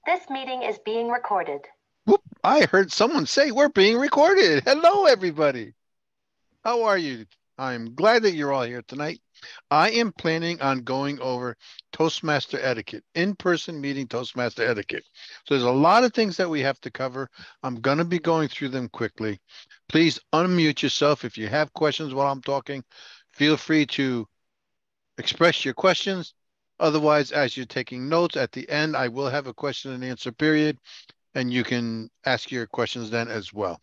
This meeting is being recorded. Whoop, I heard someone say we're being recorded. Hello, everybody. How are you? I'm glad that you're all here tonight. I am planning on going over Toastmaster etiquette, in-person meeting Toastmaster etiquette. So there's a lot of things that we have to cover. I'm going to be going through them quickly. Please unmute yourself. If you have questions while I'm talking, feel free to express your questions. Otherwise, as you're taking notes at the end, I will have a question and answer period, and you can ask your questions then as well.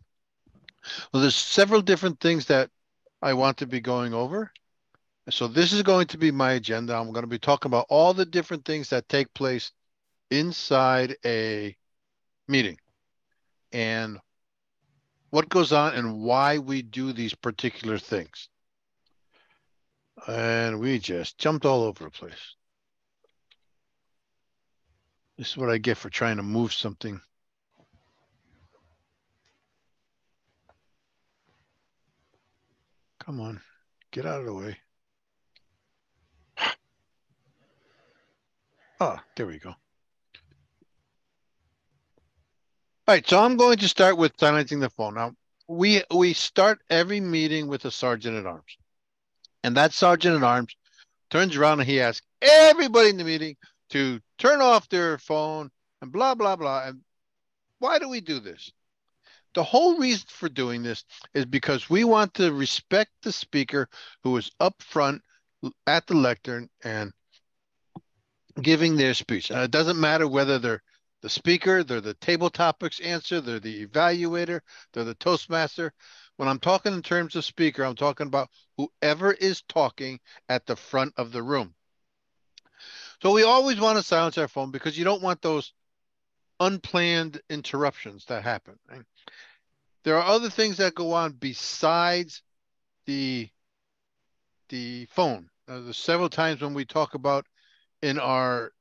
Well, there's several different things that I want to be going over. So this is going to be my agenda. I'm going to be talking about all the different things that take place inside a meeting and what goes on and why we do these particular things. And we just jumped all over the place. This is what I get for trying to move something. Come on, get out of the way. Ah, there we go. All right, so I'm going to start with silencing the phone. Now, we start every meeting with a sergeant at arms. And that sergeant at arms turns around and he asks everybody in the meeting to turn off their phone and blah, blah, blah. And why do we do this? The whole reason for doing this is because we want to respect the speaker who is up front at the lectern and giving their speech. It doesn't matter whether they're the speaker, they're the table topics answer, they're the evaluator, they're the Toastmaster. When I'm talking in terms of speaker, I'm talking about whoever is talking at the front of the room. So we always want to silence our phone because you don't want those unplanned interruptions that happen. Right? There are other things that go on besides the phone. There's several times when we talk about in our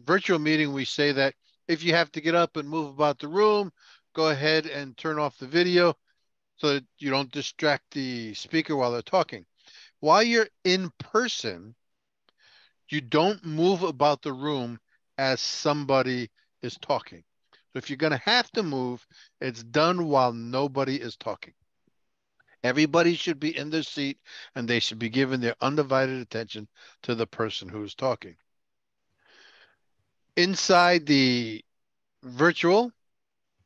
virtual meeting, we say that if you have to get up and move about the room, go ahead and turn off the video so that you don't distract the speaker while they're talking. While you're in person, you don't move about the room as somebody is talking. So if you're going to have to move, it's done while nobody is talking. Everybody should be in their seat and they should be given their undivided attention to the person who's talking. Inside the virtual,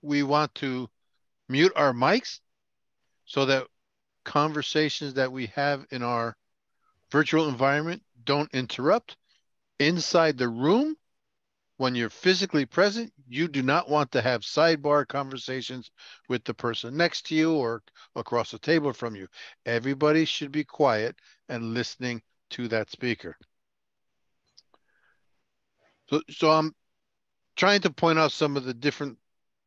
we want to mute our mics so that conversations that we have in our virtual environment don't interrupt. Inside the room, when you're physically present, you do not want to have sidebar conversations with the person next to you or across the table from you. Everybody should be quiet and listening to that speaker. So I'm trying to point out some of the different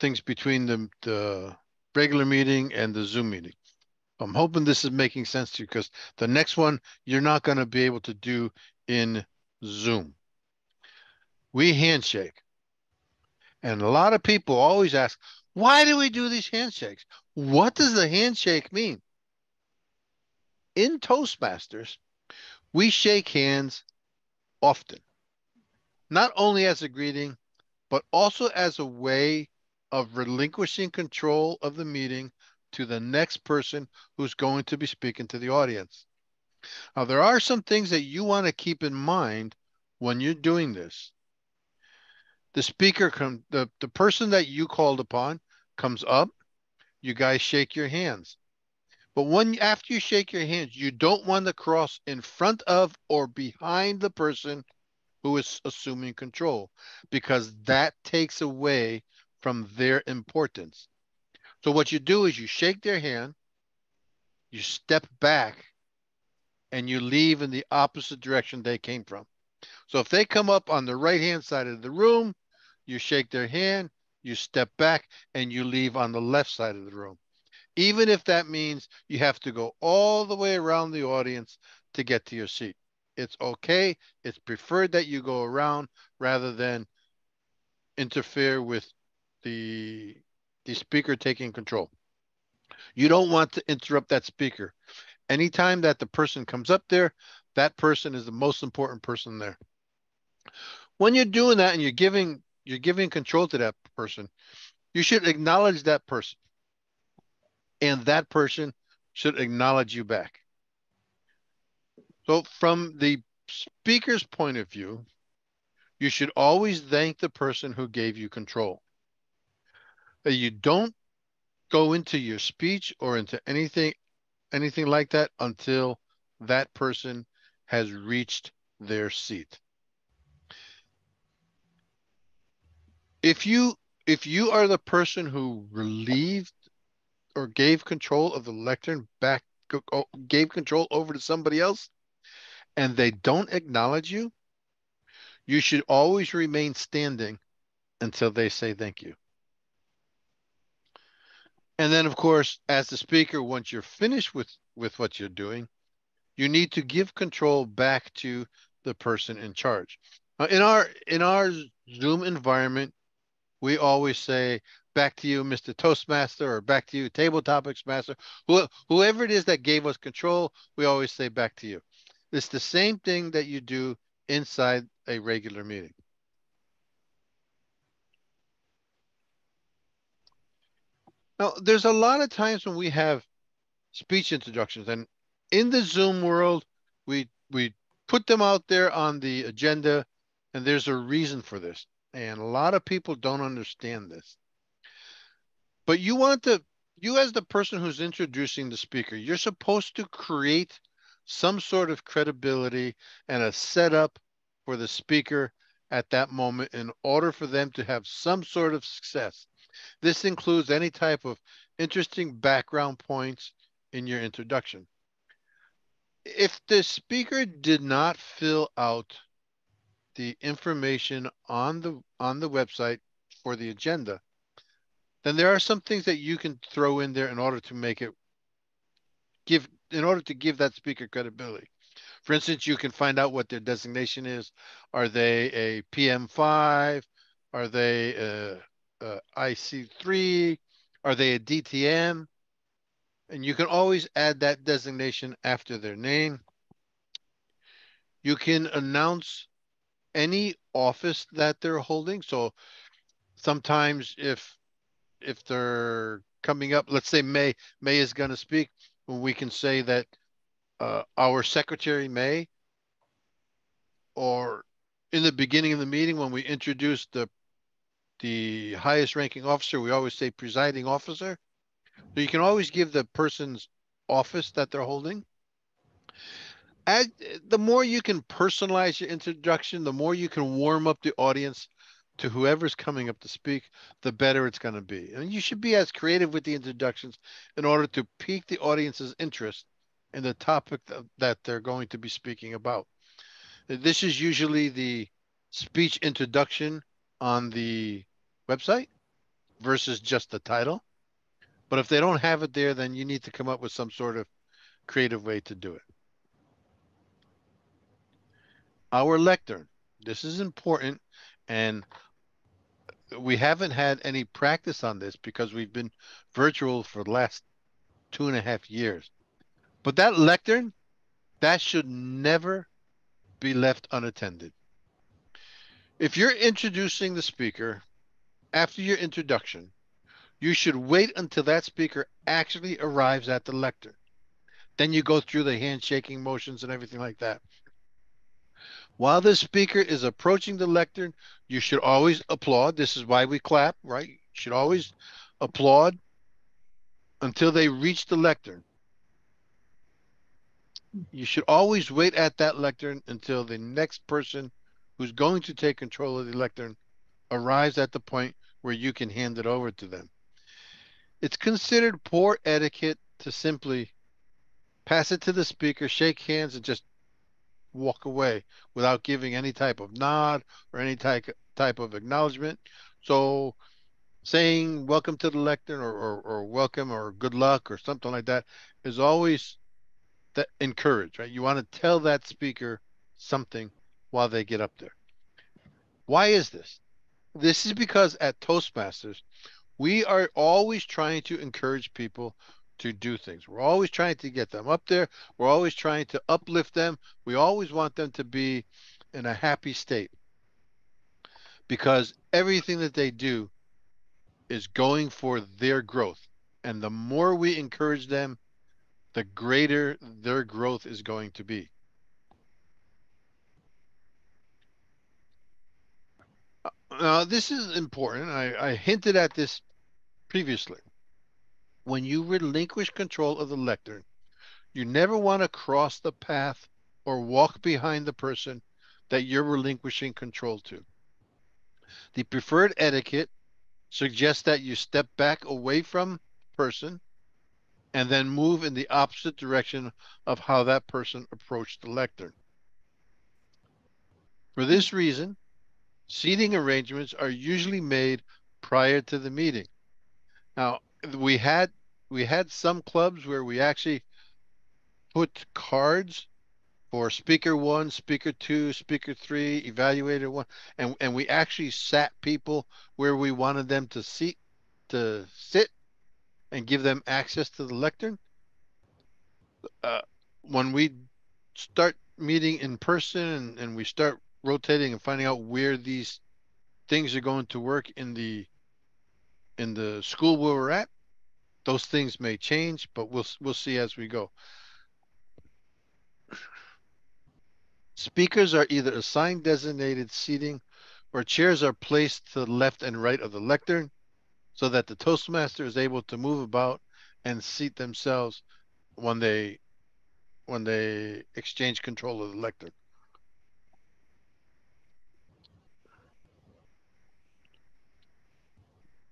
things between the regular meeting and the Zoom meeting. I'm hoping this is making sense to you because the next one you're not going to be able to do in Zoom. We handshake. And a lot of people always ask, why do we do these handshakes? What does the handshake mean? In Toastmasters, we shake hands often, not only as a greeting, but also as a way of relinquishing control of the meeting to the next person who's going to be speaking to the audience. Now, there are some things that you want to keep in mind when you're doing this. The speaker, the person that you called upon comes up, you guys shake your hands. But after you shake your hands, you don't want to cross in front of or behind the person who is assuming control because that takes away from their importance. So what you do is you shake their hand, you step back, and you leave in the opposite direction they came from. So if they come up on the right-hand side of the room, you shake their hand, you step back, and you leave on the left side of the room. Even if that means you have to go all the way around the audience to get to your seat. It's okay. It's preferred that you go around rather than interfere with the the speaker taking control. You don't want to interrupt that speaker. Anytime that the person comes up there, that person is the most important person there. When you're doing that and you're giving you're giving control to that person, you should acknowledge that person, and that person should acknowledge you back. So from the speaker's point of view, you should always thank the person who gave you control. You don't go into your speech or into anything like that until that person has reached their seat. If you if you are the person who relieved or gave control of the lectern back, gave control over to somebody else, and they don't acknowledge you, you should always remain standing until they say thank you. And then, of course, as the speaker, once you're finished with what you're doing, you need to give control back to the person in charge. In our Zoom environment, we always say back to you, Mr. Toastmaster, or back to you, Table Topics Master. Whoever it is that gave us control, we always say back to you. It's the same thing that you do inside a regular meeting. Now, there's a lot of times when we have speech introductions, and in the Zoom world, we put them out there on the agenda, and there's a reason for this. And a lot of people don't understand this. But you as the person who's introducing the speaker, you're supposed to create some sort of credibility and a setup for the speaker at that moment in order for them to have some sort of success. This includes any type of interesting background points in your introduction. If the speaker did not fill out the information on the website for the agenda, then there are some things that you can throw in there in order to make it in order to give that speaker credibility. For instance, you can find out what their designation is. Are they a PM5? Are they a IC3? Are they a DTM? And you can always add that designation after their name. You can announce any office that they're holding. So sometimes if they're coming up, let's say May is going to speak, we can say that our secretary May, or in the beginning of the meeting when we introduce the highest ranking officer, we always say presiding officer. So you can always give the person's office that they're holding. As the more you can personalize your introduction, the more you can warm up the audience to whoever's coming up to speak, the better it's going to be. And you should be as creative with the introductions in order to pique the audience's interest in the topic that they're going to be speaking about. This is usually the speech introduction on the website versus just the title. But if they don't have it there, then you need to come up with some sort of creative way to do it. Our lectern. This is important, and we haven't had any practice on this because we've been virtual for the last 2.5 years. But that lectern, that should never be left unattended. If you're introducing the speaker, after your introduction, you should wait until that speaker actually arrives at the lectern. Then you go through the handshaking motions and everything like that. While the speaker is approaching the lectern, you should always applaud. This is why we clap, right? You should always applaud until they reach the lectern. You should always wait at that lectern until the next person who's going to take control of the lectern arrives at the point where you can hand it over to them. It's considered poor etiquette to simply pass it to the speaker, shake hands, and just walk away without giving any type of nod or any type of acknowledgement. So saying welcome to the lectern or welcome or good luck or something like that is always that encouraged, right? You want to tell that speaker something while they get up there. Why is this? This is because at Toastmasters, we are always trying to encourage people to do things. We're always trying to get them up there. We're always trying to uplift them. We always want them to be in a happy state. because everything that they do is going for their growth. And the more we encourage them, the greater their growth is going to be. Now, this is important. I hinted at this previously. When you relinquish control of the lectern, you never want to cross the path or walk behind the person that you're relinquishing control to. The preferred etiquette suggests that you step back away from the person and then move in the opposite direction of how that person approached the lectern. For this reason, seating arrangements are usually made prior to the meeting. Now, we had some clubs where we actually put cards for speaker one, speaker two, speaker three, evaluator one, and we actually sat people where we wanted them to sit and give them access to the lectern. Uh, when we start meeting in person and we start rotating and finding out where these things are going to work in the school where we're at, those things may change, but we'll see as we go. Speakers are either assigned designated seating or chairs are placed to the left and right of the lectern so that the Toastmaster is able to move about and seat themselves when they exchange control of the lectern.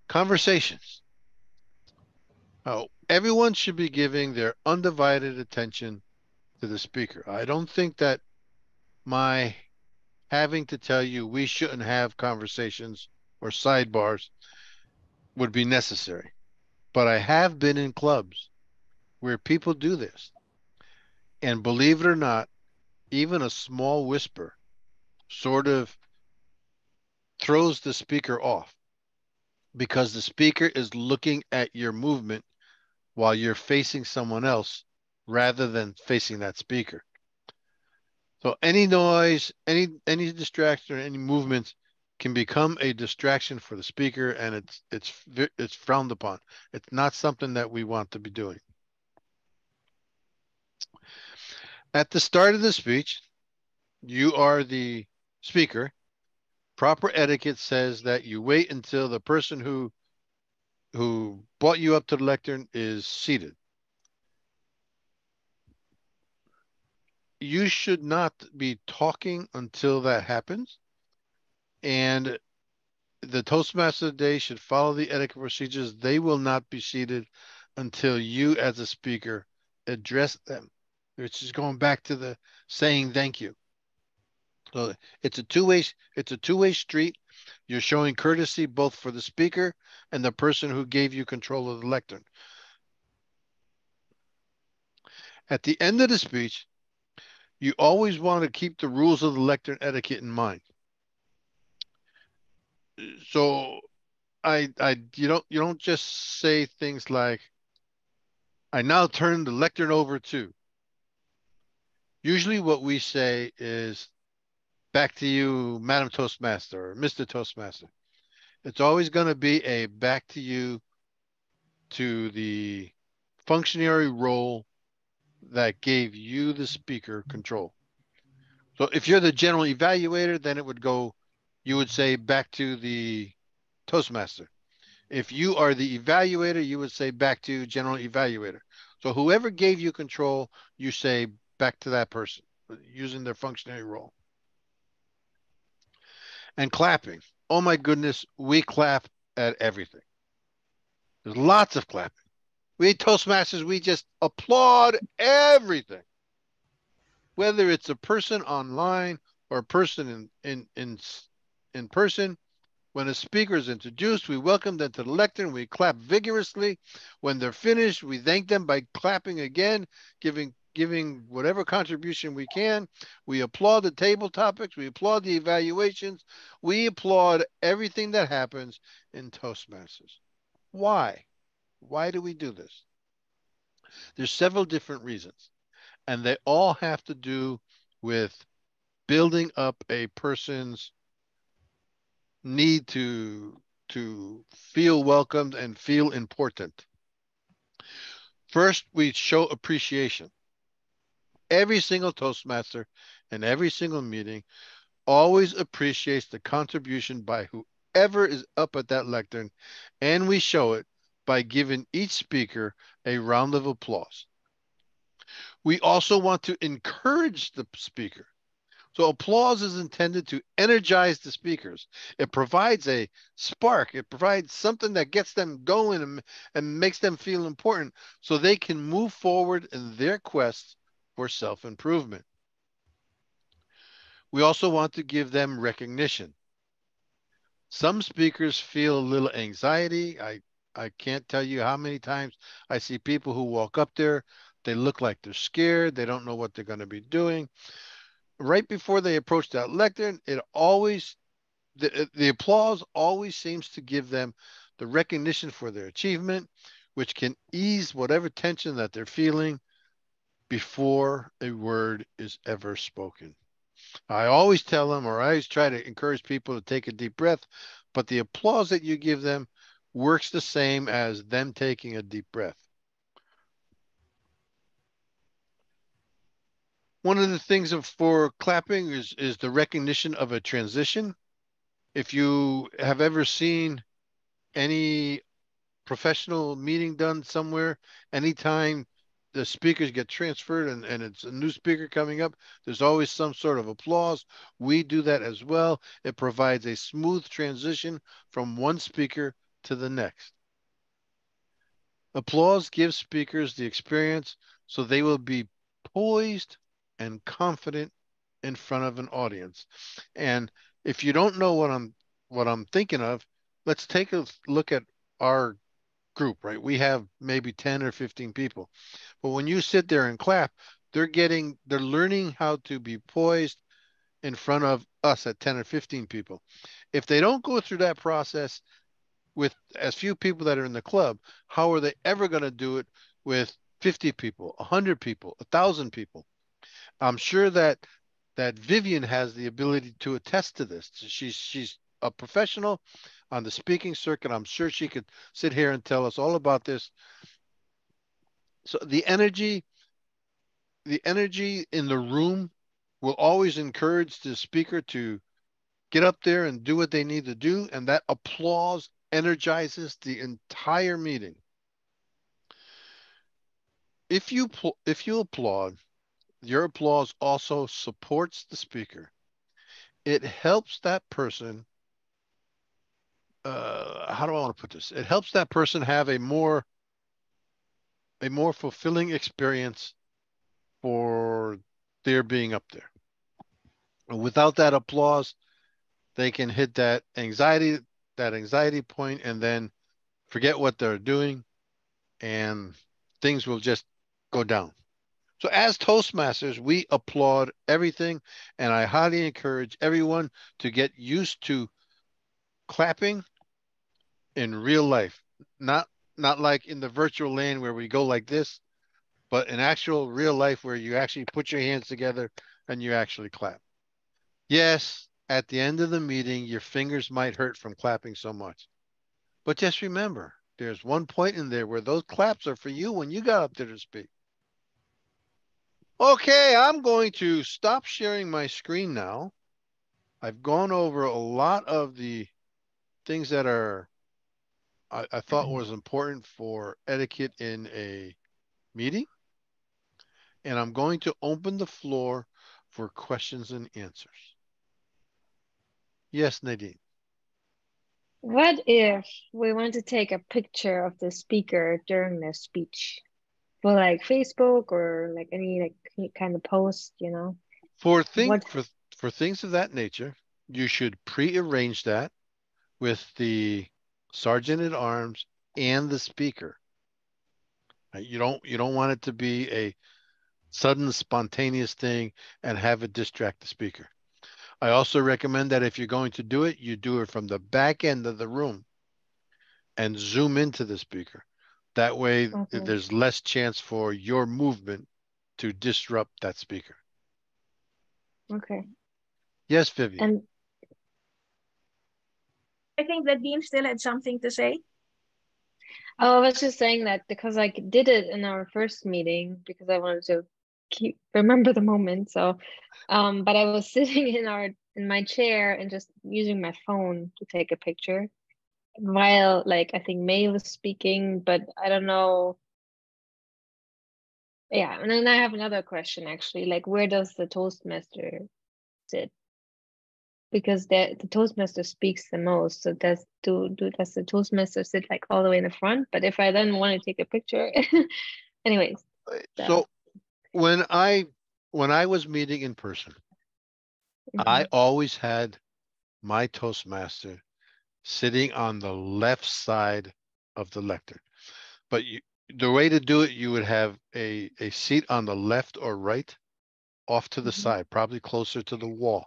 Conversations. Oh, everyone should be giving their undivided attention to the speaker. I don't think that my having to tell you we shouldn't have conversations or sidebars would be necessary. But I have been in clubs where people do this. And believe it or not, even a small whisper sort of throws the speaker off because the speaker is looking at your movement while you're facing someone else rather than facing that speaker. So any noise, any distraction or any movement can become a distraction for the speaker, and it's frowned upon. It's not something that we want to be doing. At the start of the speech, you are the speaker. Proper etiquette says that you wait until the person who brought you up to the lectern is seated. You should not be talking until that happens, and the Toastmaster today should follow the etiquette procedures. They will not be seated until you, as a speaker, address them, which is going back to the saying thank you. So it's a two-way street. You're showing courtesy both for the speaker and the person who gave you control of the lectern. At the end of the speech, you always want to keep the rules of the lectern etiquette in mind. So you don't just say things like, I now turn the lectern over to. Usually what we say is, back to you, Madam Toastmaster or Mr. Toastmaster. It's always going to be a back to you to the functionary role that gave you, the speaker, control. So if you're the general evaluator, then you would say back to the Toastmaster. If you are the evaluator, you would say back to general evaluator. So whoever gave you control, you say back to that person using their functionary role. And clapping. Oh my goodness, we clap at everything. There's lots of clapping. We Toastmasters, we just applaud everything. Whether it's a person online or a person in person. When a speaker is introduced, we welcome them to the lectern. We clap vigorously. When they're finished, we thank them by clapping again, giving whatever contribution we can. We applaud the table topics. We applaud the evaluations. We applaud everything that happens in Toastmasters. Why? Why do we do this? There's several different reasons, and they all have to do with building up a person's need to feel welcomed and feel important. First, we show appreciation. Every single Toastmaster and every single meeting always appreciates the contribution by whoever is up at that lectern, and we show it by giving each speaker a round of applause. We also want to encourage the speaker. So applause is intended to energize the speakers. It provides a spark. It provides something that gets them going and makes them feel important so they can move forward in their quest for self-improvement. We also want to give them recognition. Some speakers feel a little anxiety. I can't tell you how many times I see people who walk up there, they look like they're scared, they don't know what they're going to be doing. Right before they approach that lectern, it always the applause always seems to give them the recognition for their achievement, which can ease whatever tension that they're feeling before a word is ever spoken. I always tell them, or I always try to encourage people to take a deep breath, but the applause that you give them works the same as them taking a deep breath. One of the things for clapping is the recognition of a transition. If you have ever seen any professional meeting done somewhere, anytime the speakers get transferred and it's a new speaker coming up, there's always some sort of applause. We do that as well. It provides a smooth transition from one speaker to the next. Applause gives speakers the experience so they will be poised and confident in front of an audience. And if you don't know what I'm thinking of, let's take a look at our group, right? We have maybe 10 or 15 people. But when you sit there and clap, they're learning how to be poised in front of us at 10 or 15 people. If they don't go through that process with as few people that are in the club, how are they ever going to do it with 50 people, 100 people, 1,000 people? I'm sure that Vivian has the ability to attest to this. She's a professional on the speaking circuit. I'm sure she could sit here and tell us all about this. So the energy in the room will always encourage the speaker to get up there and do what they need to do, and that applause energizes the entire meeting. If you applaud, your applause also supports the speaker. It helps that person. How do I want to put this? It helps that person have a more fulfilling experience for their being up there. Without that applause, they can hit that anxiety point and then forget what they're doing and things will just go down. So as Toastmasters, we applaud everything and I highly encourage everyone to get used to clapping in real life. Not not like in the virtual land where we go like this, but in actual real life where you actually put your hands together and you actually clap. Yes, at the end of the meeting, your fingers might hurt from clapping so much. But just remember, there's one point in there where those claps are for you when you got up there to speak. Okay, I'm going to stop sharing my screen now. I've gone over a lot of the things that I thought was important for etiquette in a meeting, and I'm going to open the floor for questions and answers. Yes, Nadine. What if we want to take a picture of the speaker during their speech for like Facebook or like any like kind of post, you know? For thing What? for things of that nature, you should pre-arrange that with the sergeant at arms and the speaker. Right? You don't want it to be a sudden spontaneous thing and have it distract the speaker. I also recommend that if you're going to do it, you do it from the back end of the room and zoom into the speaker. That way Okay, there's less chance for your movement to disrupt that speaker. okay. Yes, Vivian. And I think the dean still had something to say. Oh, I was just saying that because I did it in our first meeting because I wanted to remember the moment. So, but I was sitting in my chair and just using my phone to take a picture while like I think May was speaking, but I don't know. Yeah, and then I have another question actually, like where does the Toastmaster sit? Because the Toastmaster speaks the most. So does the Toastmaster sit like all the way in the front? But if I then want to take a picture, anyways. So when I was meeting in person, I always had my Toastmaster sitting on the left side of the lectern. But the way to do it, you would have a seat on the left or right, off to the side, probably closer to the wall,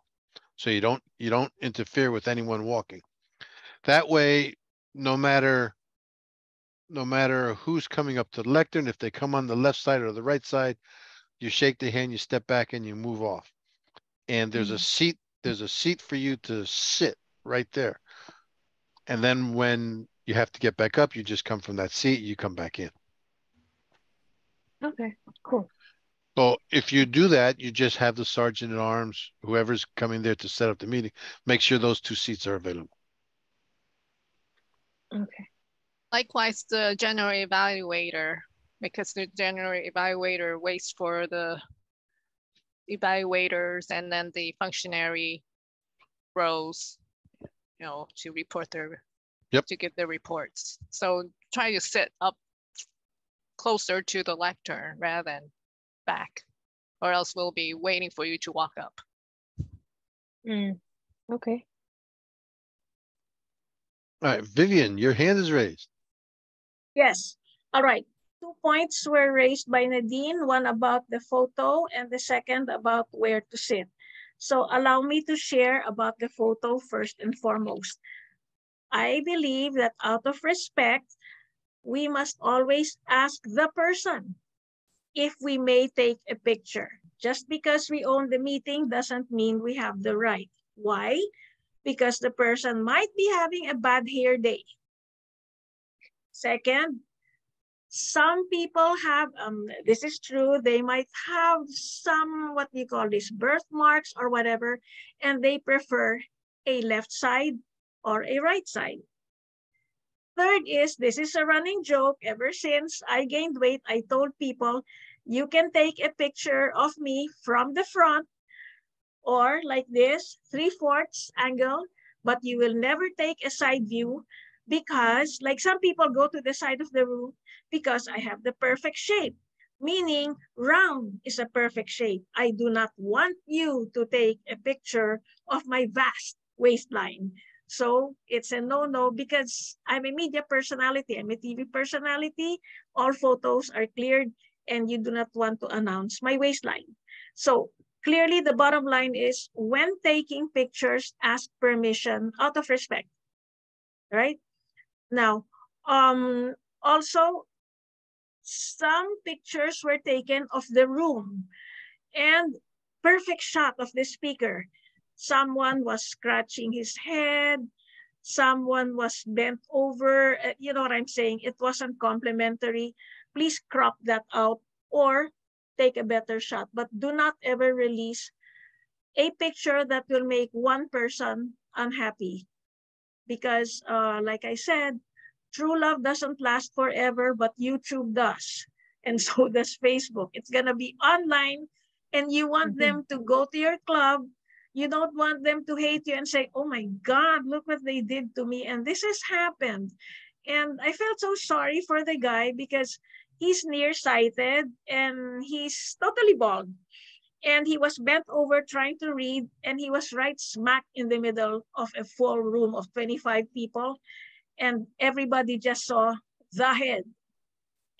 so you don't interfere with anyone walking. That way, no matter who's coming up to the lectern, if they come on the left side or the right side, you shake the hand, you step back, and you move off. And there's a seat for you to sit right there. And then when you have to get back up, you just come from that seat, you come back in. Okay, cool. So if you do that, you just have the sergeant at arms, whoever's coming there to set up the meeting, make sure those two seats are available. Okay. Likewise, the general evaluator, because the general evaluator waits for the evaluators and then the functionary rows, to report to give their reports. So try to sit up closer to the lectern rather than back, or else we'll be waiting for you to walk up. Okay. All right, Vivian, your hand is raised. Yes. All right. 2 points were raised by Nadine, one about the photo and the second about where to sit. So allow me to share about the photo first and foremost. I believe that out of respect, we must always ask the person if we may take a picture. Just because we own the meeting doesn't mean we have the right. Why? Because the person might be having a bad hair day. Second, some people have, this is true, they might have some, what do you call this, birthmarks or whatever, and they prefer a left side or a right side. Third is, this is a running joke. Ever since I gained weight, I told people, you can take a picture of me from the front or like this, 3/4 angle, but you will never take a side view because like some people go to the side of the room because I have the perfect shape, meaning round is a perfect shape. I do not want you to take a picture of my vast waistline. So it's a no-no because I'm a media personality, I'm a TV personality, all photos are cleared and you do not want to announce my waistline. So clearly the bottom line is when taking pictures, ask permission out of respect, right? Now, also some pictures were taken of the room and perfect shot of the speaker. Someone was scratching his head, someone was bent over, you know what I'm saying? It wasn't complimentary. Please crop that out or take a better shot, but do not ever release a picture that will make one person unhappy. Because like I said, true love doesn't last forever, but YouTube does. And so does Facebook. It's going to be online and you want them to go to your club. You don't want them to hate you and say, oh my God, look what they did to me. And this has happened. And I felt so sorry for the guy because he's nearsighted and he's totally bald. And he was bent over trying to read, and he was right smack in the middle of a full room of 25 people, and everybody just saw the head.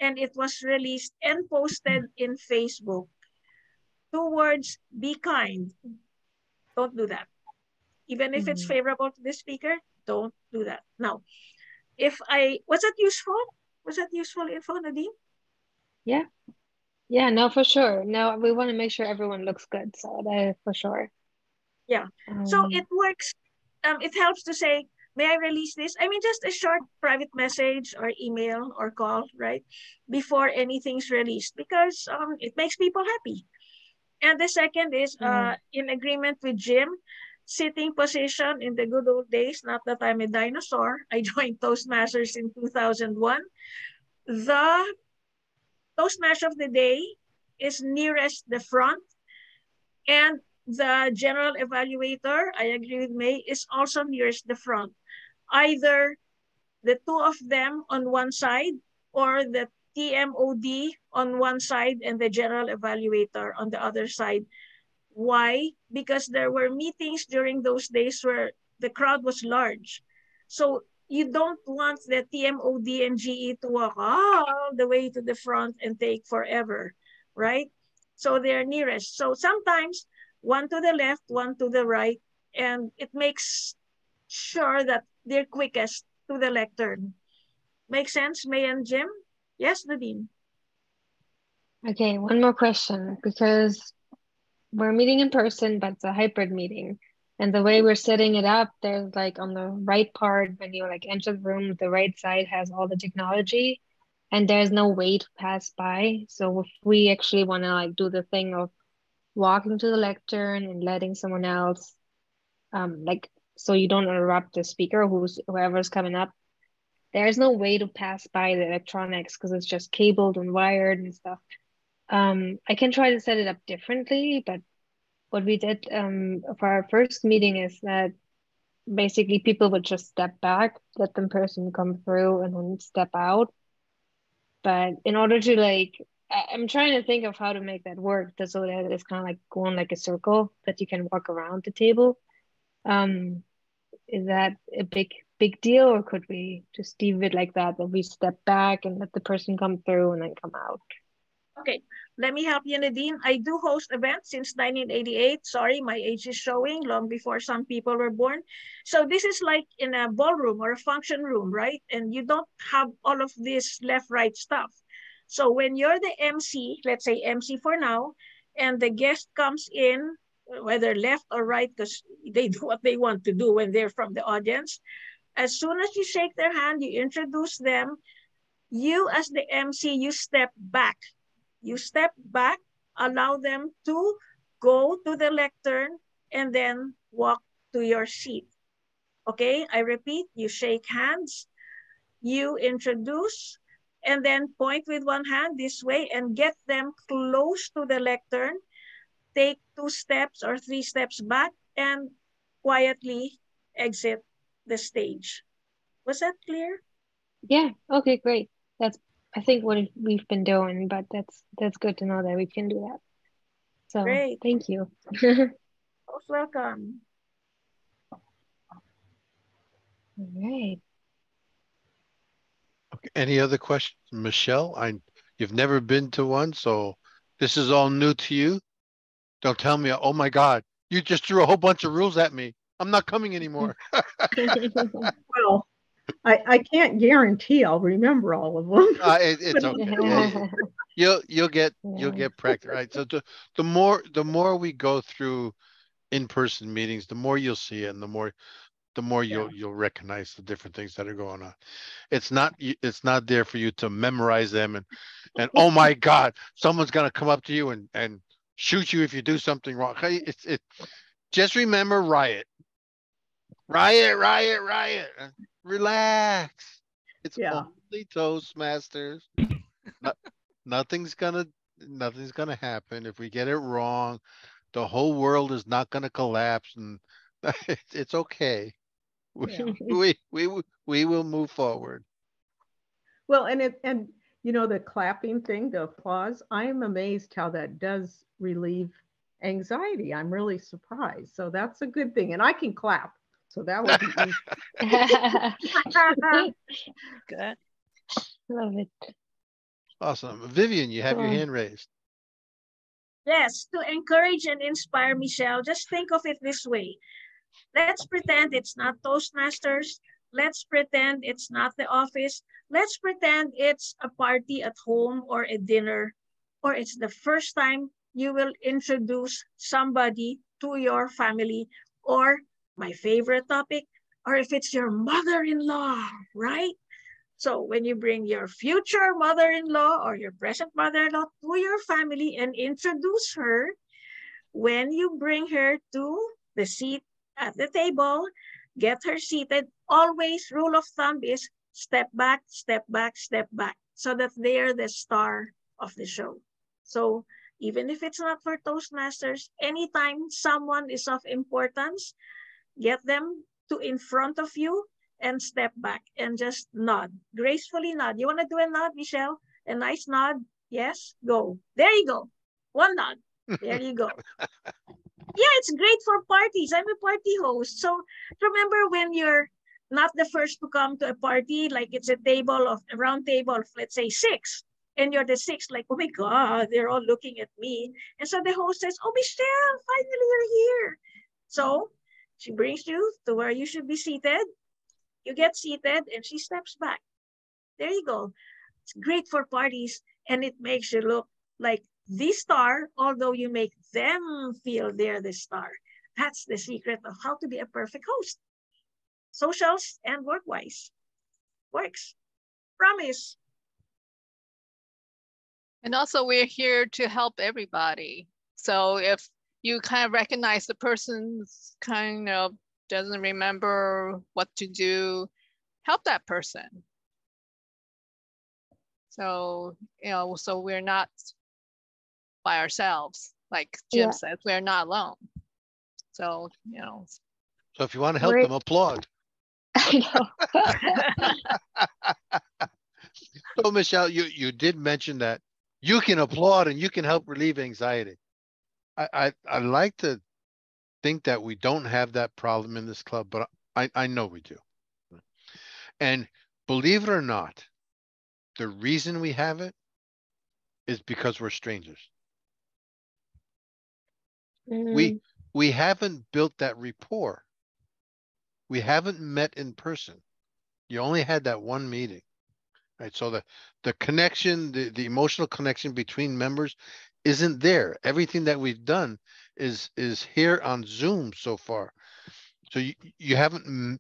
And it was released and posted in Facebook. 2 words, be kind. Don't do that. Even if it's favorable to the speaker, don't do that. Now, was that useful? Was that useful info, Nadine? Yeah. Yeah, no, for sure. No, we want to make sure everyone looks good. So that for sure. Yeah. So it works. It helps to say, may I release this? I mean, just a short private message or email or call, right? Before anything's released, because it makes people happy. And the second is in agreement with Jim, sitting position in the good old days, not that I'm a dinosaur. I joined Toastmasters in 2001. The Toastmaster of the day is nearest the front, and the general evaluator, I agree with May, is also nearest the front. Either the two of them on one side or the TMOD on one side and the general evaluator on the other side. Why? Because there were meetings during those days where the crowd was large. So you don't want the TMOD and GE to walk all the way to the front and take forever, right? So they're nearest. So sometimes one to the left, one to the right, and it makes sure that they're quickest to the lectern. Make sense, May and Jim? Yes, Nadine? Okay, one more question, because we're meeting in person, but it's a hybrid meeting. And the way we're setting it up, there's like on the right part, when you like enter the room, the right side has all the technology and there's no way to pass by. So if we actually want to like do the thing of walking to the lectern and letting someone else, like, so you don't interrupt the speaker, whoever's coming up, there's no way to pass by the electronics because it's just cabled and wired and stuff. I can try to set it up differently, but what we did for our first meeting is that basically people would just step back, let the person come through, and then step out. But in order to like, I'm trying to think of how to make that work so that it's kind of like going like a circle that you can walk around the table. Is that a big deal, or could we just leave it like that we step back and let the person come through and then come out? Okay, let me help you, Nadine. I do host events since 1988. Sorry, my age is showing long before some people were born. So this is like in a ballroom or a function room, right? And you don't have all of this left-right stuff. So when you're the MC, let's say MC for now, and the guest comes in, whether left or right, because they do what they want to do when they're from the audience, as soon as you shake their hand, you introduce them, you as the MC, you step back. You step back, allow them to go to the lectern, and then walk to your seat. Okay, I repeat, you shake hands, you introduce, and then point with one hand this way and get them close to the lectern. Take 2 steps or 3 steps back and quietly exit the stage. Was that clear? Yeah, okay, great. That's I think what we've been doing, but that's good to know that we can do that. So Great. thank you. Most welcome. All right. Okay. Any other questions, Michelle? You've never been to one, so this is all new to you. Don't tell me, oh my God, you just threw a whole bunch of rules at me. I'm not coming anymore. Well, I can't guarantee I'll remember all of them. It's okay. Yeah, you'll get practice, right? So the more we go through in-person meetings, the more you'll see it, and the more you'll recognize the different things that are going on. It's not there for you to memorize them and oh my God, someone's gonna come up to you and shoot you if you do something wrong. Hey, just remember riot. Relax. It's only Toastmasters. Nothing's gonna happen. If we get it wrong, the whole world is not gonna collapse, and it's okay. We will move forward. Well, and you know, the clapping thing, the applause, I'm amazed how that does relieve anxiety. I'm really surprised. So that's a good thing. And I can clap. So that would be Good. Love it. Awesome. Vivian, you have your hand raised. Yes, to encourage and inspire Michelle, just think of it this way. Let's pretend it's not Toastmasters. Let's pretend it's not the office. Let's pretend it's a party at home or a dinner, or it's the first time you will introduce somebody to your family, or my favorite topic, or if it's your mother-in-law, right? So when you bring your future mother-in-law or your present mother-in-law to your family and introduce her, when you bring her to the seat at the table, get her seated, always rule of thumb is step back, step back, step back, so that they're the star of the show. So even if it's not for Toastmasters, anytime someone is of importance, get them to in front of you and step back and just nod, gracefully nod. You want to do a nod, Michelle? A nice nod? Yes, go. There you go. One nod. There you go. Yeah, it's great for parties. I'm a party host. So remember when you're not the first to come to a party, like it's a table of a round table of, let's say, 6, and you're the 6th, like, oh my God, they're all looking at me. And so the host says, oh, Michelle, finally you're here. So she brings you to where you should be seated. You get seated and she steps back. There you go. It's great for parties and it makes you look like the star, although you make them feel they're the star. That's the secret of how to be a perfect host. Socials and work-wise. Works. Promise. And also we're here to help everybody. So if you kind of recognize the person's kind of doesn't remember what to do, help that person. So, so we're not by ourselves. Like Jim says, we're not alone. So, So if you want to help them, applaud. I know. So Michelle, you did mention that you can applaud and you can help relieve anxiety. I like to think that we don't have that problem in this club, but I know we do. And believe it or not, the reason we have it is because we're strangers. We haven't built that rapport. We haven't met in person. You only had that one meeting, right? So the connection, the emotional connection between members isn't there. Everything that we've done is here on Zoom so far. So you haven't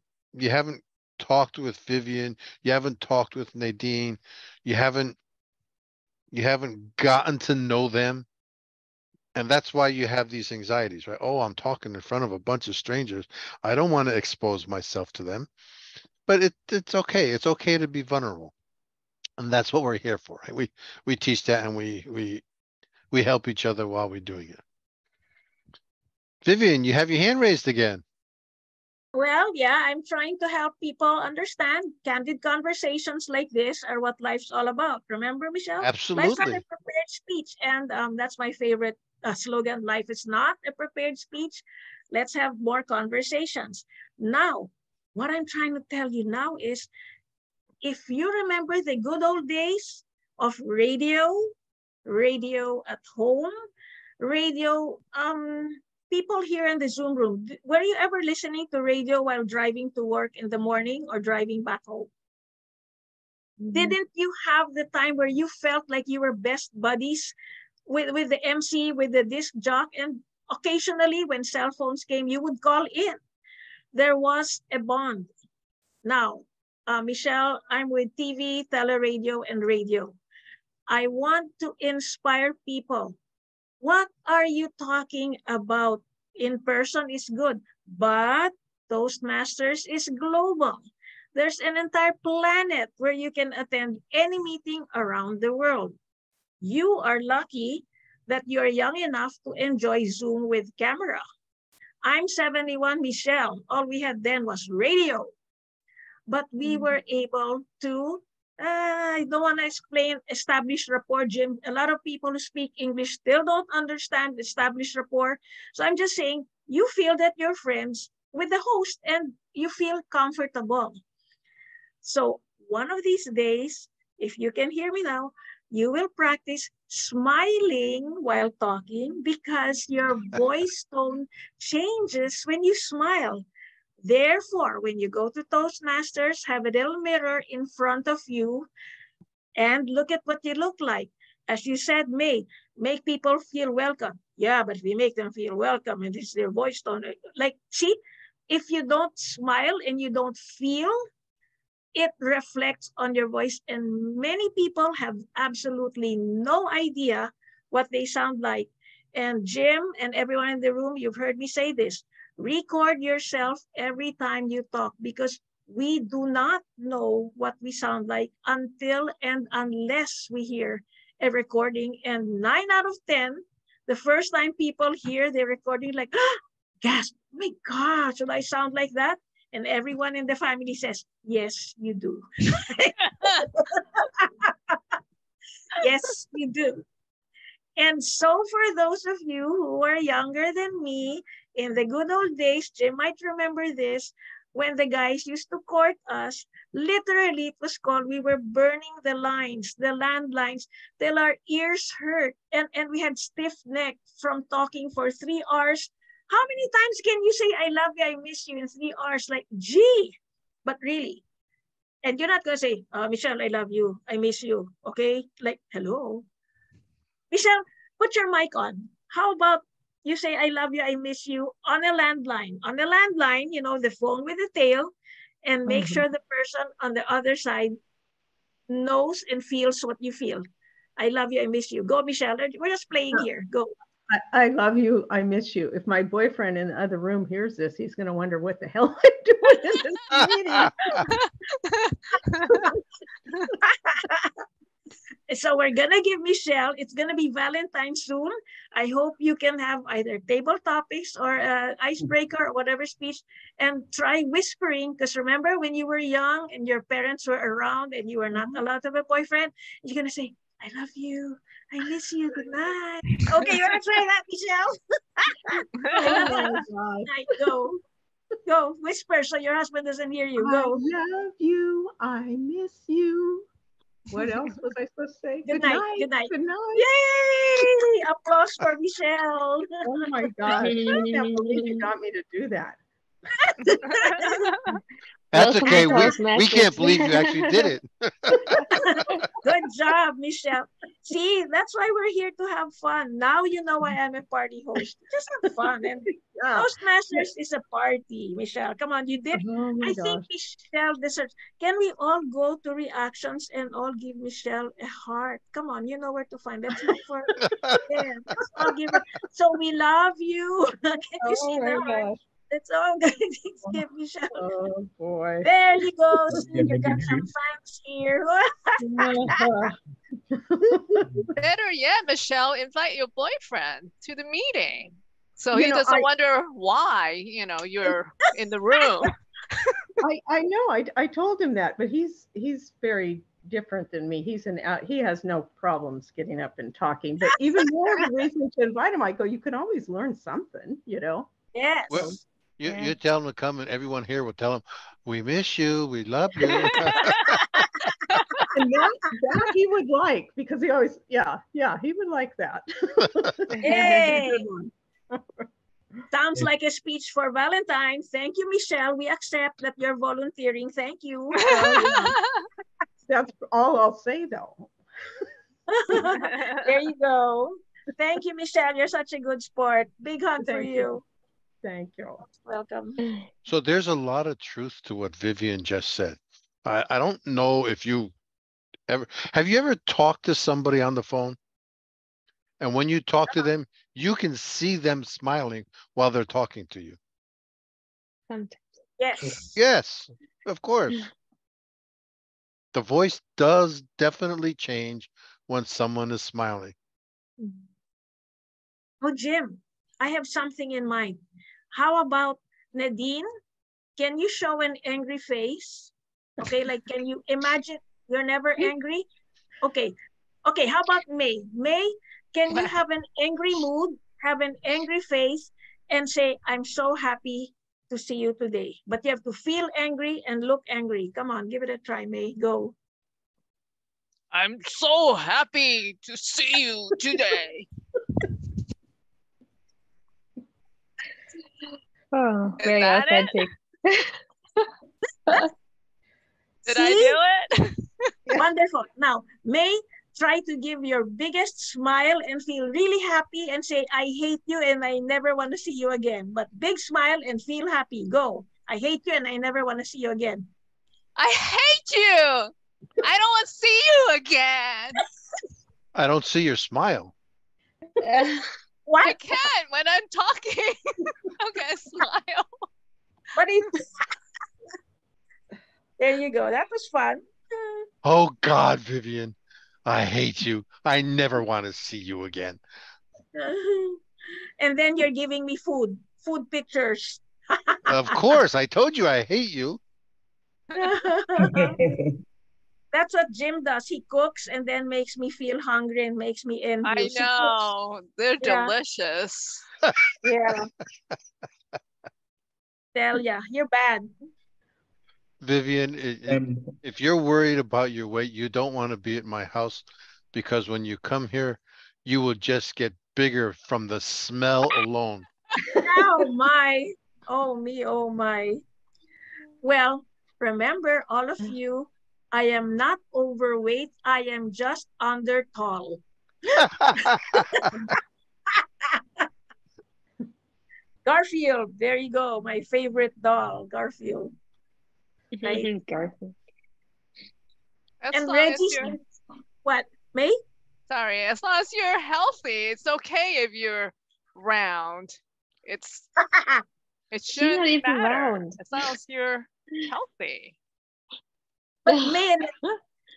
talked with Vivian, you haven't talked with Nadine, you haven't gotten to know them. And that's why you have these anxieties, right? Oh, I'm talking in front of a bunch of strangers. I don't want to expose myself to them. But it's okay. It's okay to be vulnerable. And that's what we're here for, right? We teach that and we help each other while we're doing it. Vivian, you have your hand raised again. Well, yeah, I'm trying to help people understand candid conversations like this are what life's all about. Remember, Michelle? Absolutely. Life's not a prepared speech. And that's my favorite slogan. Life is not a prepared speech. Let's have more conversations. Now, what I'm trying to tell you now is, if you remember the good old days of radio at home, radio, people here in the Zoom room, were you ever listening to radio while driving to work in the morning or driving back home? Didn't you have the time where you felt like you were best buddies with the MC, with the disc jock, and occasionally when cell phones came, you would call in. There was a bond. Now, Michelle, I'm with TV, teleradio, and radio. I want to inspire people. What are you talking about? In person is good, but Toastmasters is global. There's an entire planet where you can attend any meeting around the world. You are lucky that you're young enough to enjoy Zoom with camera. I'm 71, Michelle. All we had then was radio. But we were able to, I don't want to explain, establish rapport, Jim. A lot of people who speak English still don't understand establish rapport. So I'm just saying, you feel that you're friends with the host and you feel comfortable. So one of these days, if you can hear me now, you will practice smiling while talking because your voice tone changes when you smile. Therefore, when you go to Toastmasters, have a little mirror in front of you and look at what you look like. As you said, May, make people feel welcome. Yeah, but we make them feel welcome and this is their voice tone. Like, see, If you don't smile and you don't feel, it reflects on your voice. And many people have absolutely no idea what they sound like. And Jim and everyone in the room, you've heard me say this. Record yourself every time you talk, because we do not know what we sound like until and unless we hear a recording. And 9 out of 10, the first time people hear the recording, like, gasp, oh my God, should I sound like that? And everyone in the family says, yes, you do. Yes, you do. And so for those of you who are younger than me, in the good old days, Jim might remember this, when the guys used to court us, literally it was called, we were burning the lines, the landlines, till our ears hurt. And we had stiff neck from talking for 3 hours. How many times can you say, I love you, I miss you in 3 hours? Like, gee, but really. And you're not going to say, Michelle, I love you, I miss you, okay? Like, hello. Michelle, put your mic on. How about you say, I love you, I miss you on a landline. On a landline, you know, the phone with the tail, and make sure the person on the other side knows and feels what you feel. I love you, I miss you. Go, Michelle. We're just playing here. Go. I love you, I miss you. If my boyfriend in the other room hears this, he's going to wonder what the hell I'm doing in this meeting. So we're going to give Michelle, it's going to be Valentine's soon. I hope you can have either table topics or icebreaker or whatever speech, and try whispering. Because remember when you were young and your parents were around and you were not allowed to have a boyfriend, you're going to say, I love you, I miss you, good night. Okay, you want to try that, Michelle? I love you. Good night. Go. Go, whisper so your husband doesn't hear you. Go. I love you, I miss you. What else was I supposed to say? Good night. Good night. Good night. Yay! Applause for Michelle. Oh my gosh. I can't believe you got me to do that. That's Welcome okay. to We Toastmasters. can't believe you actually did it. Good job, Michelle. See, that's why we're here to have fun. Now you know why I'm a party host. Just have fun. And Yeah. Toastmasters is a party, Michelle. Come on, you did. Oh my I think gosh. Michelle deserves. Can we all go to reactions and all give Michelle a heart? Come on, you know where to find. Let's look for yeah. Let's all give it. So we love you. Can you see Oh my the heart? gosh. That's all good. Give Michelle. Oh boy. There you go. See, you got some fans here. Better yet, Michelle, invite your boyfriend to the meeting. So he You know, doesn't wonder why, you know, you're in the room. I know. I told him that, but he's very different than me. He has no problems getting up and talking. But even more of a reason to invite him, I go, you can always learn something, you know. Yes. Well, Yeah. you tell him to come, and everyone here will tell him, we miss you, we love you. And that he would like, because he always, yeah, he would like that. Yay. Sounds like a speech for Valentine's. Thank you, Michelle. We accept that you're volunteering. Thank you. That's all I'll say, though. There you go. Thank you, Michelle. You're such a good sport. Big hug for Thank you. Thank you. Welcome. So there's a lot of truth to what Vivian just said. I don't know if you have you ever talked to somebody on the phone? And when you talk to them, you can see them smiling while they're talking to you. Sometimes. Yes. Yes, of course. The voice does definitely change when someone is smiling. Oh, Jim, I have something in mind. How about Nadine? Can you show an angry face? Okay, like, can you imagine you're never angry? Okay. Okay, how about May? May, can you have an angry mood, have an angry face, and say, I'm so happy to see you today. But you have to feel angry and look angry. Come on, give it a try, May. Go. I'm so happy to see you today. Oh, Is very that it? authentic. Did I do it? Wonderful. Now, May, Try to give your biggest smile and feel really happy and say, I hate you and I never want to see you again. But big smile and feel happy. Go. I hate you and I never want to see you again. I hate you. I don't want to see you again. I don't see your smile. What? I can't when I'm talking. I'm gonna smile. What is There you go. That was fun. Oh God, Vivian, I hate you. I never want to see you again. And then you're giving me food pictures. Of course, I told you I hate you. That's what Jim does. He cooks and then makes me feel hungry and makes me envious. I know. They're Yeah. delicious. Yeah. Tell ya, you're bad. Vivian, if you're worried about your weight, you don't want to be at my house because when you come here, you will just get bigger from the smell alone. Oh my. Oh me, oh my. Well, remember all of you, I am not overweight. I am just under tall. Garfield, there you go. My favorite doll, Garfield. Right? Garfield. As And long as Reggie's, you're what, May? sorry, as long as you're healthy, it's okay if you're round. It She's shouldn't not even matter round. as long as you're healthy. But May and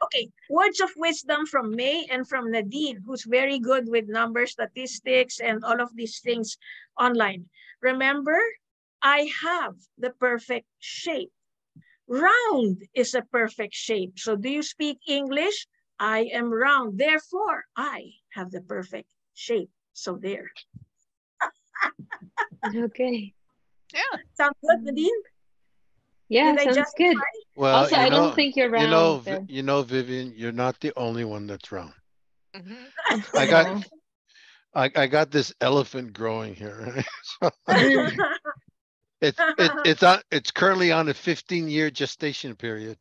okay, words of wisdom from May and from Nadine, who's very good with numbers, statistics, and all of these things online. Remember, I have the perfect shape. Round is a perfect shape. So do you speak English? I am round. Therefore, I have the perfect shape. So there. Okay. Yeah. Sound good, Nadine? Yeah, Did I sounds justify? good. Well, Also, you I know, don't think you're round. Vivian, you're not the only one that's round. Mhm. I got this elephant growing here. It's currently on a 15-year gestation period.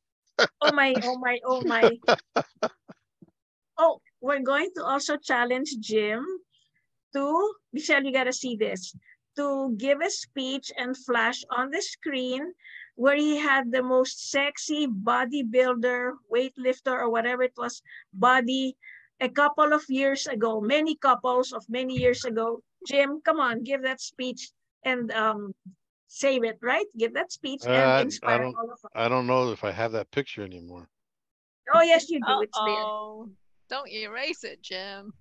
Oh my, oh my, oh my. Oh, we're going to also challenge Jim to, Michelle, you gotta see this, to give a speech and flash on the screen where he had the most sexy bodybuilder, weightlifter, or whatever it was, body a couple of years ago, many couples of many years ago. Jim, come on, give that speech and save it, right? Give that speech and inspire all of us. I don't know if I have that picture anymore. Oh, yes, you do. It's there. Uh-oh. Don't erase it, Jim.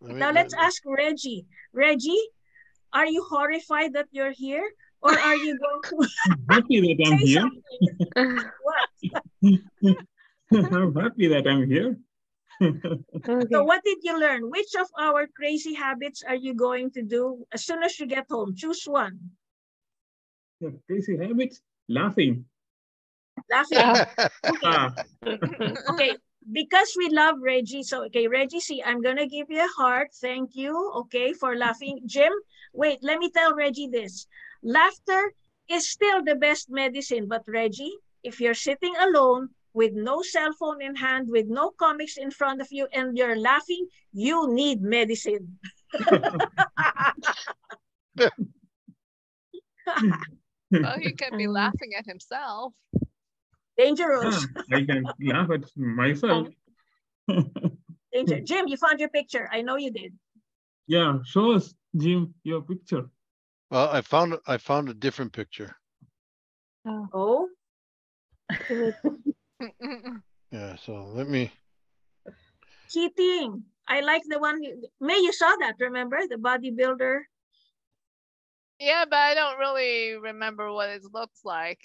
Now let's ask Reggie. Reggie, are you horrified that you're here? Or are you going to happy that I'm say here. something? What? I'm happy that I'm here. Okay. So what did you learn? Which of our crazy habits are you going to do as soon as you get home? Choose one. The crazy habits, laughing. Laughing. Ah, Okay, because we love Reggie. So, okay, Reggie, see, I'm going to give you a heart. Thank you, okay, for laughing. Jim, wait, let me tell Reggie this. Laughter is still the best medicine. But Reggie, if you're sitting alone with no cell phone in hand, with no comics in front of you, and you're laughing, you need medicine. Well, he can be laughing at himself. Dangerous. I can laugh at myself. Danger. Jim, you found your picture. I know you did. Yeah, show us, Jim, your picture. Well, I found a different picture. Oh. Yeah, so let me. Cheating. I like the one. May, you saw that, remember? The bodybuilder. Yeah, but I don't really remember what it looks like.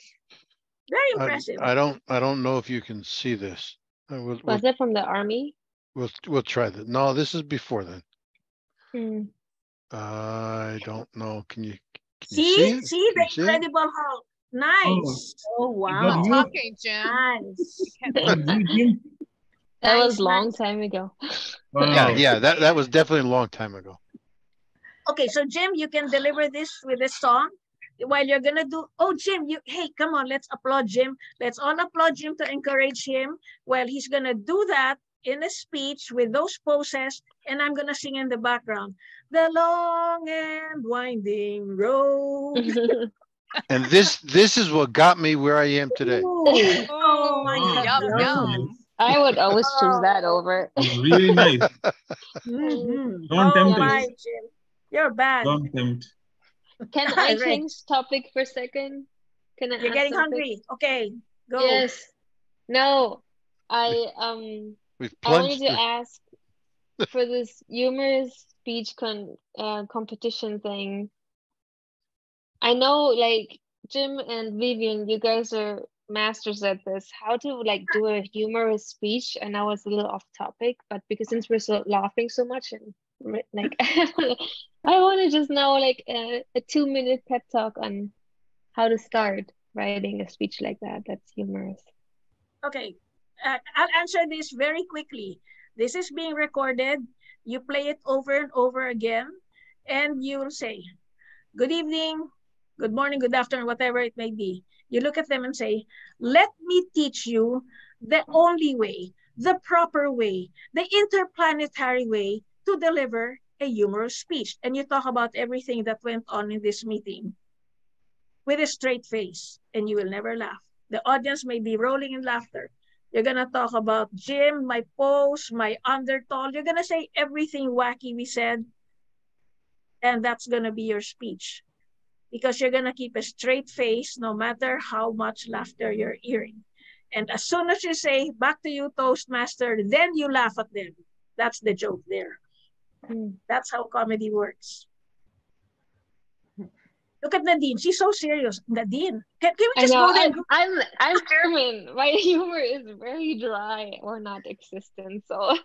Very impressive. I don't know if you can see this. Was it from the army? We'll try that. No, this is before then. Hmm. I don't know. Can you see? see See the incredible Hulk. Nice. Oh, wow. Not talking, Jim. Nice. Jim? That Nice, was a long nice. time ago. Wow. Yeah. That was definitely a long time ago. Okay, so Jim, you can deliver this with a song while you're gonna do. Oh, Jim, hey, come on, let's applaud Jim. Let's all applaud Jim to encourage him. While he's gonna do that, in a speech with those poses, and I'm gonna sing in the background, the long and winding road. And this is what got me where I am today. Ooh, oh my Oh, God. yum, yum. I would always choose that over. Really nice. Mhm. Don't Oh tempt my, us. Jim. You're bad. Don't tempt. Can I Right. change topic for a second? Can I You're ask getting something? hungry. Okay, go. Yes. No. I We've I wanted plunged to the, ask for this humorous speech competition thing. I know, like, Jim and Vivian, you guys are masters at this. How to like do a humorous speech? I know it's a little off topic, but because since we're so laughing so much and like I want to just know like a 2-minute pep talk on how to start writing a speech like that. That's humorous. Okay, I'll answer this very quickly. This is being recorded. You play it over and over again, and you'll say, good evening, good morning, good afternoon, whatever it may be. You look at them and say, let me teach you the only way, the proper way, the interplanetary way to deliver a humorous speech. And you talk about everything that went on in this meeting with a straight face, and you will never laugh. The audience may be rolling in laughter. You're going to talk about Jim, my pose, my undertone. You're going to say everything wacky we said, and that's going to be your speech because you're going to keep a straight face no matter how much laughter you're hearing. And as soon as you say, back to you, Toastmaster, then you laugh at them. That's the joke there. That's how comedy works. Look at Nadine. She's so serious. Nadine, can we I just know. go there? I'm German. My humor is very dry or not existent. So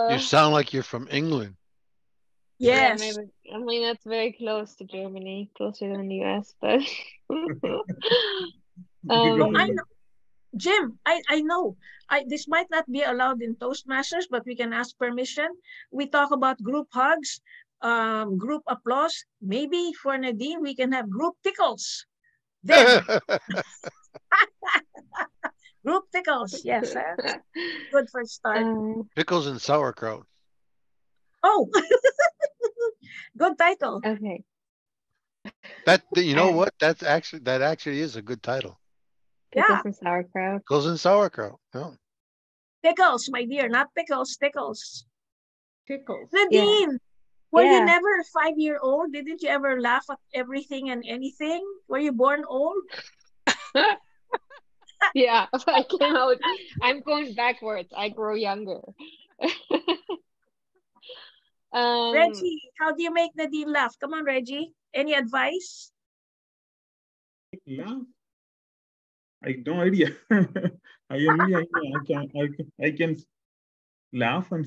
you sound like you're from England. yeah, Yes. maybe. I mean, that's very close to Germany, closer than the US, but Oh, I know. Jim, I know. This might not be allowed in Toastmasters, but we can ask permission. We talk about group hugs, group applause. Maybe for Nadine, we can have group tickles. Then group tickles. Yes, that's good for a start. Pickles and sauerkraut. Oh, good title. Okay. That you know what? That actually is a good title. Pickles Yeah. and sauerkraut. Pickles and sauerkraut. No. Tickles, my dear, not pickles, tickles. Tickles. Nadine, were Yeah. you never a 5-year-old? Didn't you ever laugh at everything and anything? Were you born old? Yeah, I came out. I'm going backwards. I grow younger. Reggie, how do you make Nadine laugh? Come on, Reggie. Any advice? Laugh? I have no idea. I can laugh, and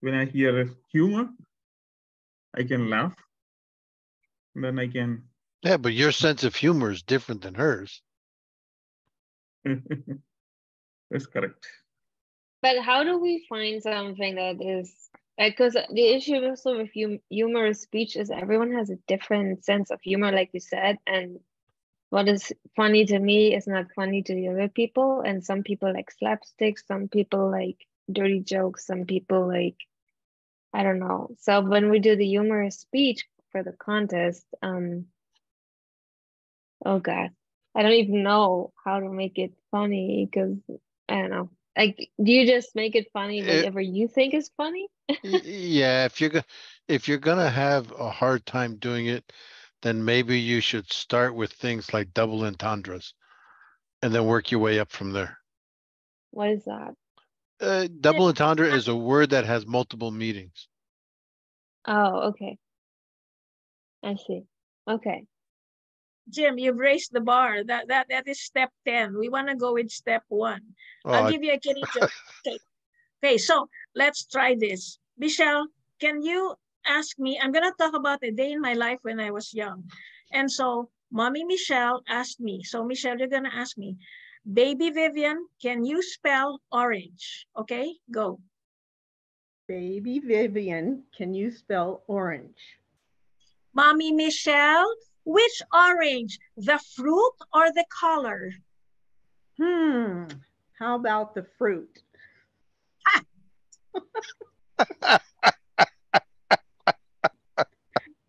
when I hear humor, I can laugh. Then I can. Yeah, but your sense of humor is different than hers. That's correct. But how do we find something that is because the issue also with humorous speech is everyone has a different sense of humor, like you said, and what is funny to me is not funny to the other people. And some people like slapstick, some people like dirty jokes, some people like I don't know. So when we do the humorous speech for the contest, oh God, I don't even know how to make it funny because I don't know. Like, do you just make it funny whatever you think is funny? Yeah, if you're gonna have a hard time doing it, then maybe you should start with things like double entendres, and then work your way up from there. What is that? Double entendre is a word that has multiple meanings. Oh, okay. I see. Okay. Jim, you've raised the bar. That is step 10. We want to go with step 1. I'll give you a kitty joke. Okay, so let's try this. Michelle, can you ask me? I'm going to talk about a day in my life when I was young. And so Mommy Michelle asked me. So Michelle, you're going to ask me, Baby Vivian, can you spell orange? Okay, go. Baby Vivian, can you spell orange? Mommy Michelle, which orange? The fruit or the color? How about the fruit?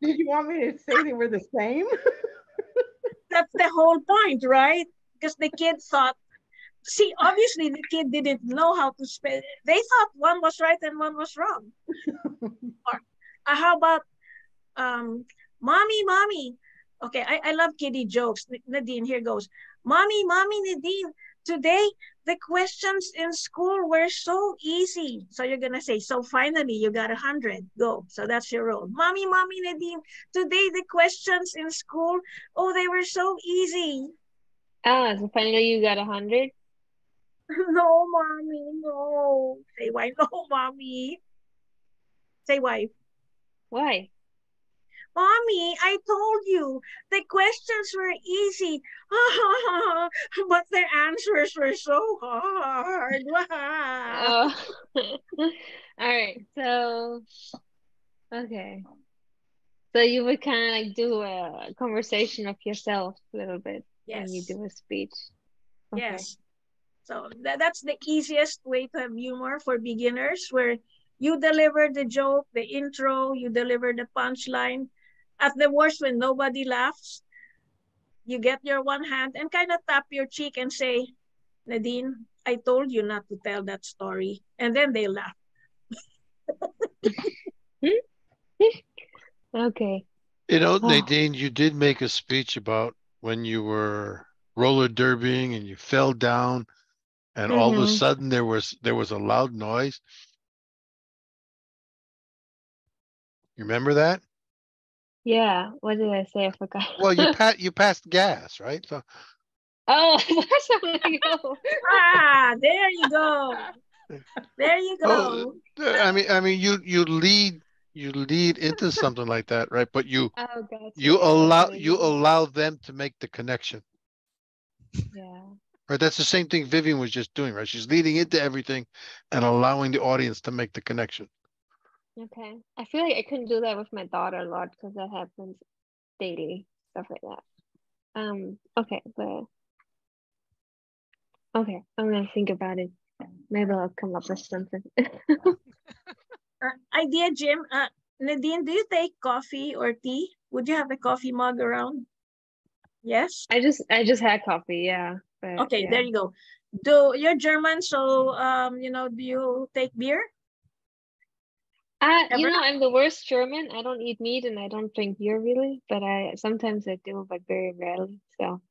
Did you want me to say they were the same? That's the whole point, right? Because the kid thought, see, obviously the kid didn't know how to spell. They thought one was right and one was wrong. Or how about mommy. Okay, I love kiddie jokes. Nadine, here goes. Mommy, Nadine, today the questions in school were so easy. So you're gonna say, so finally you got 100. Go. So that's your role. Mommy, Nadine, today the questions in school, oh, they were so easy. Ah, so finally you got 100? No, mommy, no. Say why no, mommy. Say why. Why? Mommy, I told you the questions were easy, but the answers were so hard. Oh. All right. So, okay. So you would kind of like do a conversation of yourself a little bit when you Yes, do a speech. Okay. yes. So that's the easiest way to have humor for beginners, where you deliver the joke, the intro, you deliver the punchline. At the worst, when nobody laughs, you get your one hand and kind of tap your cheek and say, Nadine, I told you not to tell that story. And then they laugh. Okay. You know, Oh. Nadine, you did make a speech about when you were roller derbying and you fell down, and all of a Mhm. sudden there was a loud noise. You remember that? Yeah. What did I say? I forgot. Well, you passed gas, right? So Oh, that's how I go. There you go. There you oh, go. I mean, you lead into something like that, right? But you Oh, gotcha. you Yeah, that's allow what I you mean. allow them to make the connection. Yeah. Right, that's the same thing Vivian was just doing, right? She's leading into everything and allowing the audience to make the connection. Okay. I feel like I couldn't do that with my daughter a lot because that happens daily, stuff like that. Okay, but okay, I'm gonna think about it. Maybe I'll come up with something. Idea, Jim. Nadine, do you take coffee or tea? Would you have a coffee mug around? Yes. I just had coffee, yeah. But Okay, yeah. there you go. Do you're German, so do you take beer? You Ever? know, I'm the worst German. I don't eat meat and I don't drink beer really, but sometimes I do, but very rarely. So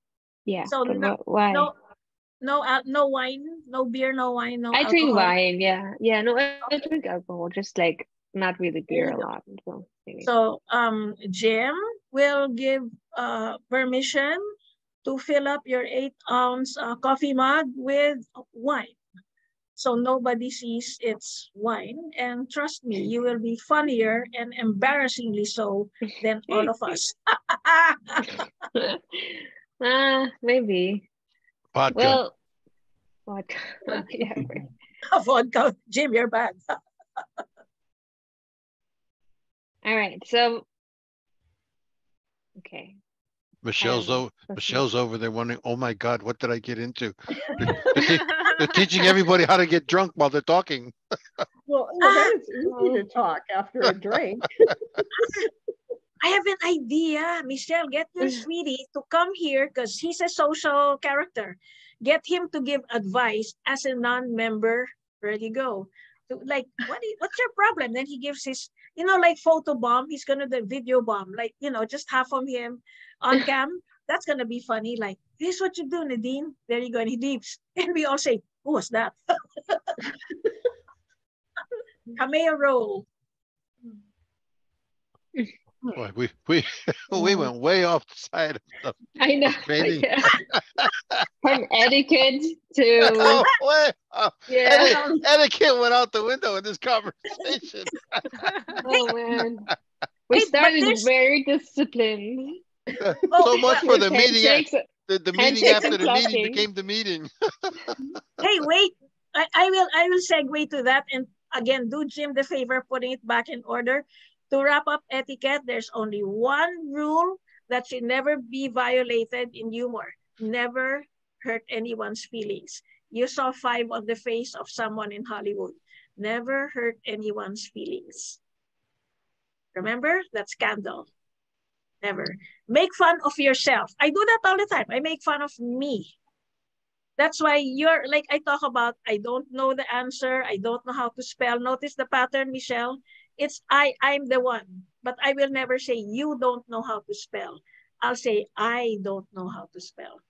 yeah. So But no, why? no wine, no beer, no wine, no I drink alcohol. wine, yeah. Yeah, no, I Okay. drink alcohol, just like not really There beer you a go. lot. So anyway. So Jim will give permission to fill up your 8-ounce coffee mug with wine. So nobody sees it's wine. And trust me, you will be funnier and embarrassingly so than all of us. Maybe. Vodka. Well, what? Yeah, right. Vodka. Jim, you're bad. All right. So, okay. Michelle's Let's over there wondering, oh my God, what did I get into? They're teaching everybody how to get drunk while they're talking. Well, then it's easy to talk after a drink. I have an idea. Michelle, get your sweetie to come here because he's a social character. Get him to give advice as a non-member. There you go. So, like, what's your problem? Then he gives his, like photo bomb. He's going to do video bomb. Like, just half of him on cam. That's going to be funny. Like, this is what you do, Nadine. There you go. And he leaves. And we all say, who was that? Cameo roll. Boy, we went way off the side of I know. meeting. Yeah. From etiquette to yeah. Etiquette went out the window in this conversation. Oh man, we started very disciplined. So much for the meeting. The meeting after the clapping. meeting became the meeting. Hey, wait! I will segue to that and again do Jim the favor putting it back in order. To wrap up etiquette, there's only one rule that should never be violated in humor. Never hurt anyone's feelings. You saw 5 on the face of someone in Hollywood. Never hurt anyone's feelings. Remember, that's candle. Never. Make fun of yourself. I do that all the time. I make fun of me. That's why you're like, I talk about, I don't know the answer. I don't know how to spell. Notice the pattern, Michelle. It's I'm the one. But I will never say, you don't know how to spell. I'll say, I don't know how to spell.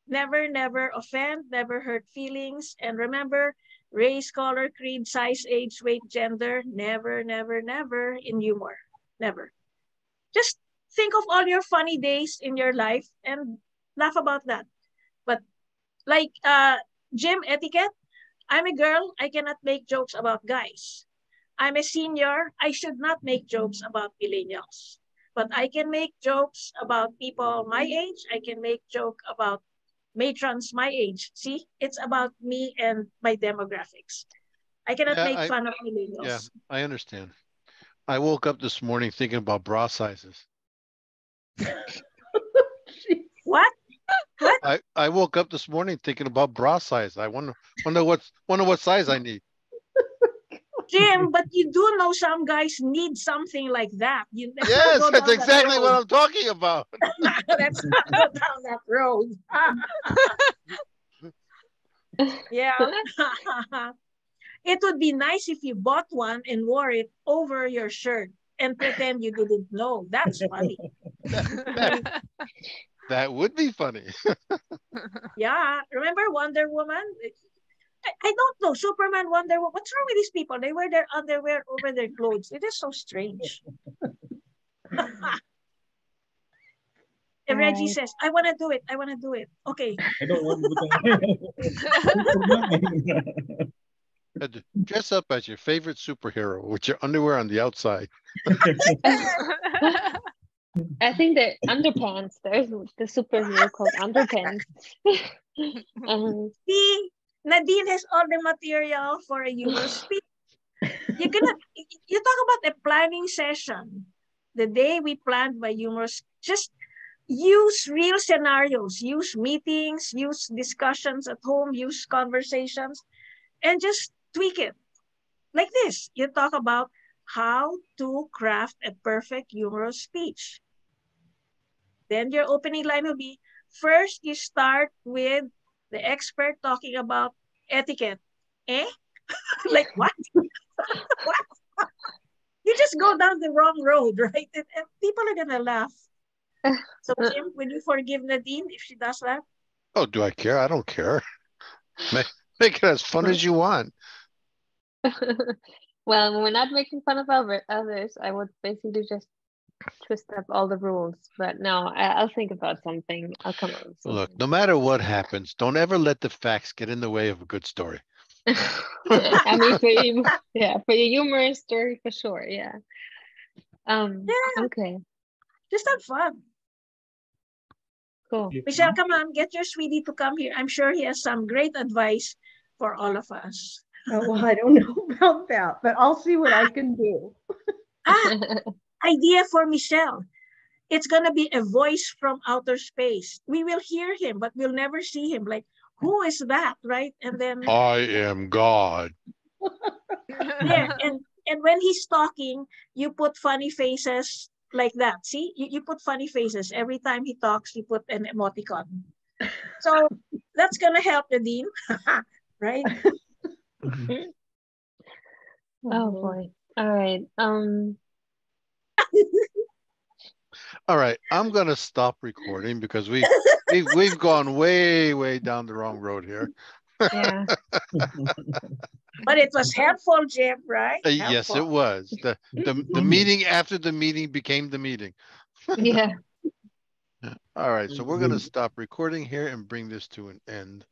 Never, never offend, never hurt feelings. And remember, race, color, creed, size, age, weight, gender. Never, never, never in humor. Never. Just think of all your funny days in your life and laugh about that. But like gym etiquette, I'm a girl, I cannot make jokes about guys. I'm a senior, I should not make jokes about millennials. But I can make jokes about people my age. I can make joke about matrons my age. See, it's about me and my demographics. I cannot make fun of millennials. Yeah, I understand. I woke up this morning thinking about bra sizes. What? What? I woke up this morning thinking about bra size. I wonder what size I need. Jim, but you do know some guys need something like that. You Yes, that's exactly what I'm talking about. Let's not go down that road. Yeah. It would be nice if you bought one and wore it over your shirt and pretend you didn't know. That's funny. That would be funny. Yeah. Remember Wonder Woman? I don't know. Superman, Wonder Woman. What's wrong with these people? They wear their underwear over their clothes. It is so strange. And Reggie says, I want to do it. I want to do it. Okay. I don't want to. Dress up as your favorite superhero with your underwear on the outside. I think the underpants, there's the superhero called underpants. See, Nadine has all the material for a humorous speech. You talk about a planning session. The day we planned my humorous, just use real scenarios, use meetings, use discussions at home, use conversations, and just tweak it. Like this, you talk about how to craft a perfect humorous speech. Then your opening line will be, first you start with the expert talking about etiquette. Eh? Like what? What? You just go down the wrong road, right? And people are gonna laugh. So Jim, will you forgive Nadine if she does that? Oh, do I care? I don't care. Make it as fun as you want. Well, we're not making fun of others. I would basically just twist up all the rules. But no, I'll think about something. I'll come up with something. Look, no matter what happens, don't ever let the facts get in the way of a good story. I mean, for your humorous story, for sure. Yeah. Okay. Just have fun. Cool. Michelle, come on, get your sweetie to come here. I'm sure he has some great advice for all of us. Oh, well, I don't know about that, but I'll see what I can do. Idea for Michelle. It's going to be a voice from outer space. We will hear him, but we'll never see him. Like, who is that, right? And then I am God. Yeah, and when he's talking, you put funny faces like that. See, you put funny faces every time he talks. You put an emoticon. So that's gonna help Nadine, right? Oh boy. All right. All right, I'm gonna stop recording because we've gone way down the wrong road here. Yeah. But it was helpful, Jim, right? Yes, it was. The meeting after the meeting became the meeting. Yeah. All right, so we're gonna stop recording here and bring this to an end.